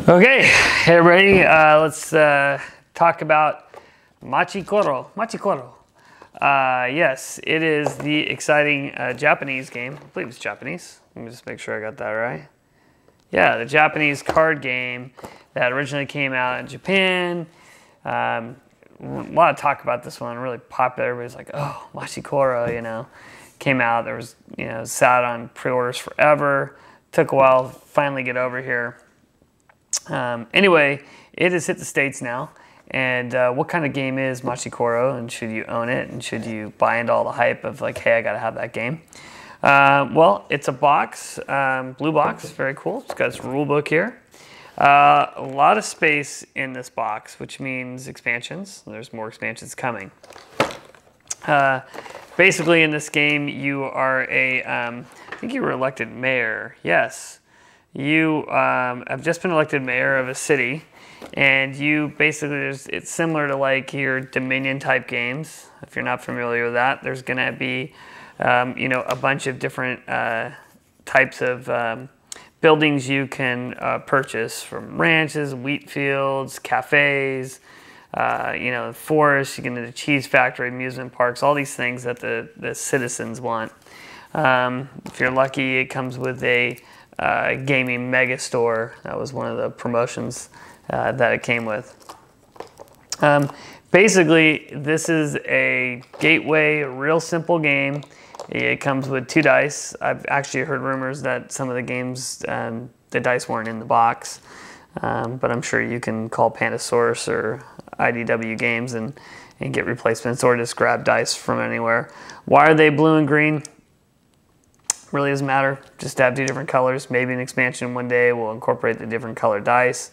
Okay, hey everybody, let's talk about Machi Koro. Machi Koro. Yes, it is the exciting Japanese game. I believe it's Japanese. Let me just make sure I got that right. Yeah, the Japanese card game that originally came out in Japan. A lot of talk about this one, really popular. Everybody's like, oh, Machi Koro, you know. Came out, there was, sat on pre-orders forever. Took a while to finally get over here. Anyway, it has hit the States now. And what kind of game is Machi Koro, and should you own it, and should you buy into all the hype of like, hey, I gotta have that game? Well, it's a box, blue box, very cool. It's got its rule book here. A lot of space in this box, which means expansions. There's more expansions coming. Basically, in this game, you are I think you were elected mayor. Yes. You have just been elected mayor of a city, and you basically, it's similar to like your Dominion type games. If you're not familiar with that, there's going to be, a bunch of different types of buildings you can purchase, from ranches, wheat fields, cafes, forests. You can do the cheese factory, amusement parks, all these things that the citizens want. If you're lucky, it comes with a gaming mega store. That was one of the promotions that it came with. Basically, this is a gateway, a real simple game. It comes with 2 dice. I've actually heard rumors that some of the games, the dice weren't in the box, but I'm sure you can call Pandasaurus or IDW Games and get replacements, or just grab dice from anywhere. Why are they blue and green? Really doesn't matter. Just have 2 different colors. Maybe an expansion one day will incorporate the different color dice.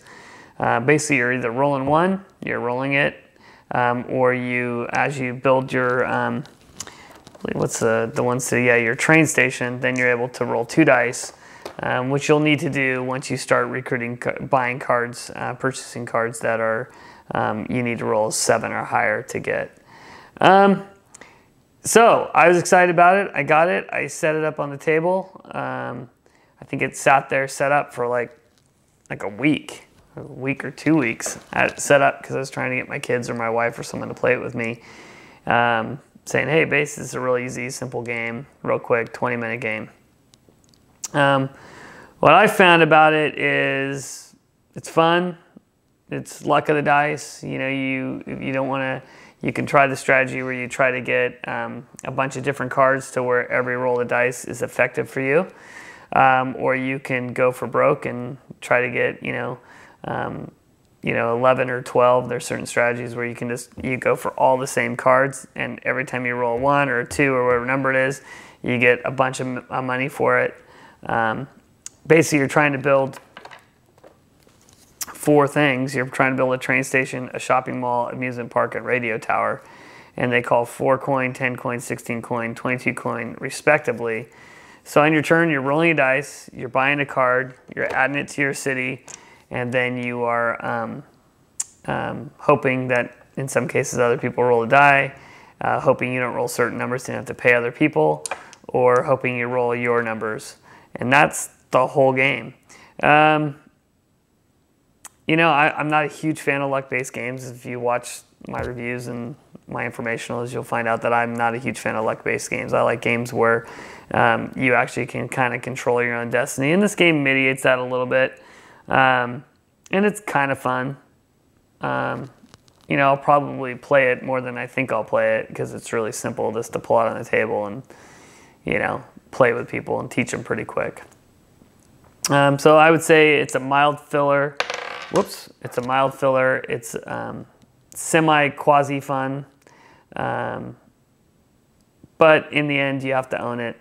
Basically, you're either rolling one, you're rolling it, or you, as you build your your train station, then you're able to roll 2 dice, which you'll need to do once you start buying cards, purchasing cards that are you need to roll 7 or higher to get. So I was excited about it. I got it. I set it up on the table. I think it sat there set up for like a week or 2 weeks. I had it set up because I was trying to get my kids or my wife or someone to play it with me, saying, hey, this is a real easy, simple game, real quick, 20-minute game. What I found about it is it's fun. It's luck of the dice. You don't want to. You can try the strategy where you try to get a bunch of different cards to where every roll of dice is effective for you, or you can go for broke and try to get 11 or 12. There's certain strategies where you can you go for all the same cards, and every time you roll a 1 or a 2 or whatever number it is, you get a bunch of money for it. Basically, you're trying to build 4 things. You're trying to build a train station, a shopping mall, amusement park, and radio tower. And they call 4 coin, 10 coin, 16 coin, 22 coin, respectively. So on your turn, you're rolling a dice, you're buying a card, you're adding it to your city, and then you are hoping that, in some cases, other people roll a die, hoping you don't roll certain numbers so you don't have to pay other people, or hoping you roll your numbers. And that's the whole game. I'm not a huge fan of luck-based games. If you watch my reviews and my informationals, you'll find out that I'm not a huge fan of luck-based games. I like games where you actually can kind of control your own destiny. And this game mitigates that a little bit. And it's kind of fun. I'll probably play it more than I think I'll play it, because it's really simple just to pull out on the table and, play with people and teach them pretty quick. So I would say it's a mild filler. It's a mild filler. It's semi-quasi fun. But in the end, you have to own it.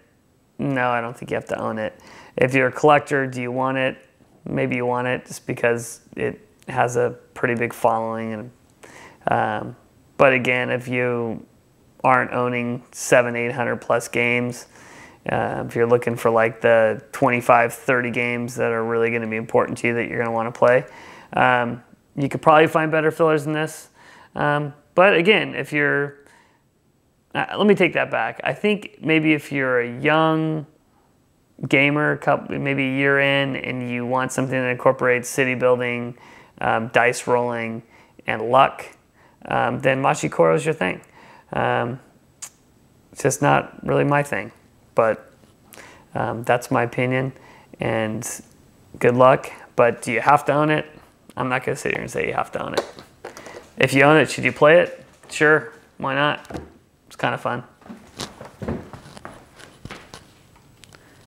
No, I don't think you have to own it. If you're a collector, do you want it? Maybe you want it just because it has a pretty big following. But again, if you aren't owning 700-800 plus games, if you're looking for like the 25-30 games that are really going to be important to you that you're going to want to play, you could probably find better fillers than this. But again, if you're, let me take that back. I think maybe if you're a young gamer, maybe a year in, and you want something that incorporates city building, dice rolling, and luck, then Machi Koro is your thing. It's just not really my thing, but that's my opinion, and good luck. But do you have to own it? I'm not going to sit here and say you have to own it. If you own it, should you play it? Sure, why not? It's kind of fun.